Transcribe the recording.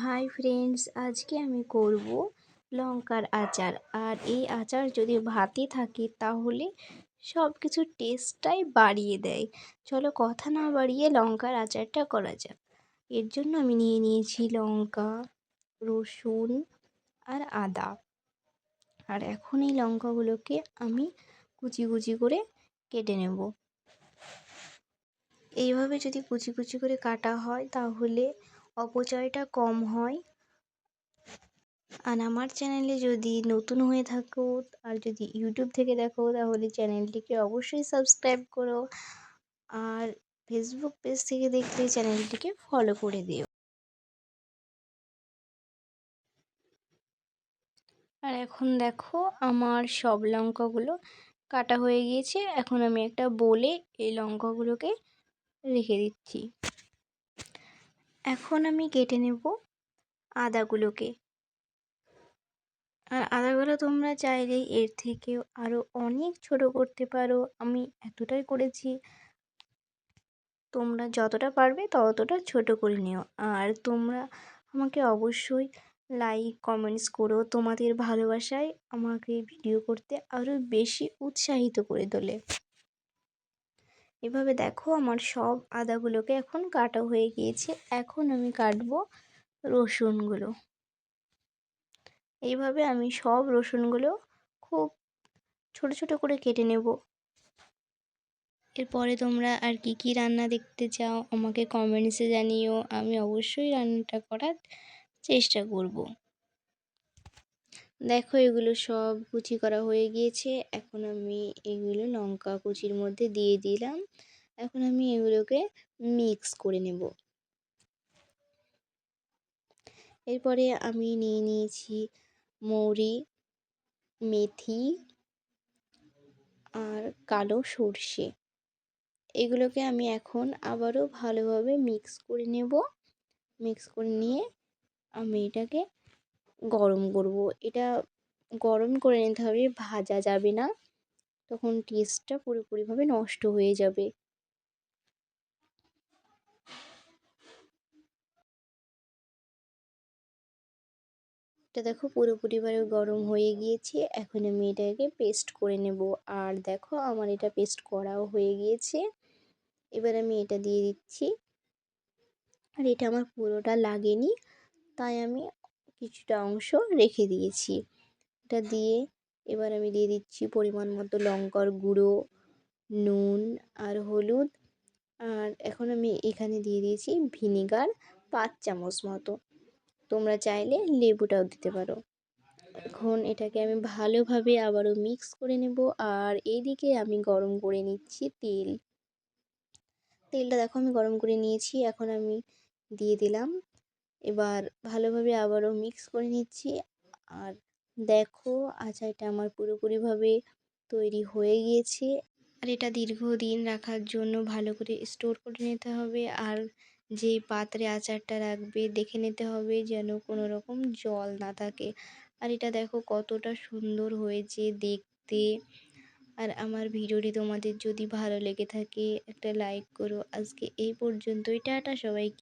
Hi friends, আজকে আমি করব লঙ্কার আচার। আর এই আচার যদি ভাতে থাকে তাহলে সব কিছুর টেস্টটাই বাড়িয়ে দেয়। চলো কথা না বাড়িয়ে লঙ্কার আচারটা করা যাক। এর জন্য আমি নিয়ে নিয়েছি লঙ্কা, রসুন আর আদা। আর এখন এই লঙ্কাগুলোকে আমি কুচি কুচি করে কেটে নেব। এইভাবে যদি কুচি কুচি করে কাটা হয় তাহলে অপচয়টা কম হয়। আর আমার চ্যানেলে যদি নতুন হয়ে থাকো আর যদি ইউটিউব থেকে দেখো তাহলে চ্যানেলটিকে অবশ্যই সাবস্ক্রাইব করো। আর ফেসবুক পেজ থেকে দেখলে চ্যানেলটিকে ফলো করে দিও। আর এখন দেখো আমার সব লঙ্কাগুলো কাটা হয়ে গিয়েছে। এখন আমি একটা বোলে এই লঙ্কাগুলোকে রেখে দিচ্ছি। এখন আমি কেটে নেব আদাগুলোকে। আর আদাগুলো তোমরা চাইলে এর থেকেও আরও অনেক ছোট করতে পারো। আমি এতটাই করেছি, তোমরা যতটা পারবে ততটা ছোট করে নিও। আর তোমরা আমাকে অবশ্যই লাইক কমেন্টস করো, তোমাদের ভালোবাসায় আমাকে ভিডিও করতে আরও বেশি উৎসাহিত করে তোলে। এভাবে দেখো আমার সব আদাগুলোকে এখন কাটা হয়ে গিয়েছে। এখন আমি কাটবো রসুনগুলো। এইভাবে আমি সব রসুনগুলো খুব ছোট ছোট করে কেটে নেব। এরপরে তোমরা আর কি রান্না দেখতে চাও আমাকে কমেন্টসে জানিও, আমি অবশ্যই রান্নাটা করার চেষ্টা করব। দেখো এগুলো সব কুচি করা হয়ে গিয়েছে। এখন আমি এগুলো লঙ্কা কুচির মধ্যে দিয়ে দিলাম। এখন আমি এগুলোকে মিক্স করে নেব। এরপরে আমি নিয়ে নিয়েছি মৌরি, মেথি আর কালো সর্ষে। এগুলোকে আমি এখন আবারও ভালোভাবে মিক্স করে নেব। মিক্স করে নিয়ে আমি এটাকে গরম করব। এটা গরম করে নিতে হবে, ভাজা যাবে না, তখন টেস্টটা পুরোপুরিভাবে নষ্ট হয়ে যাবে। এটা দেখো পুরোপুরিভাবে গরম হয়ে গিয়েছে। এখন আমি এটাকে পেস্ট করে নেব। আর দেখো আমার এটা পেস্ট করাও হয়ে গিয়েছে। এবার আমি এটা দিয়ে দিচ্ছি। আর এটা আমার পুরোটা লাগেনি, তাই আমি কিছুটা অংশ রেখে দিয়েছি। এটা দিয়ে এবার আমি দিয়ে দিচ্ছি পরিমাণ মতো লঙ্কার গুঁড়ো, নুন আর হলুদ। আর এখন আমি এখানে দিয়ে দিয়েছি ভিনিগার 5 চামচ মতো। তোমরা চাইলে লেবুটাও দিতে পারো। এখন এটাকে আমি ভালোভাবে আবারও মিক্স করে নেব। আর এইদিকে আমি গরম করে নিচ্ছি তেল। তেলটা দেখো আমি গরম করে নিয়েছি। এখন আমি দিয়ে দিলাম। এবার ভালোভাবে আবারও মিক্স করে নিচ্ছি। আর দেখো আচারটা আমার পুরোপুরিভাবে তৈরি হয়ে গিয়েছে। আর এটা দীর্ঘদিন রাখার জন্য ভালো করে স্টোর করে নিতে হবে। আর যে পাত্রে আচারটা রাখবে দেখে নিতে হবে যেন কোনো রকম জল না থাকে। আর এটা দেখো কতটা সুন্দর হয়েছে দেখতে। আর আমার ভিডিওটি তোমাদের যদি ভালো লেগে থাকে একটা লাইক করো। আজকে এই পর্যন্তই, টাটা সবাইকে।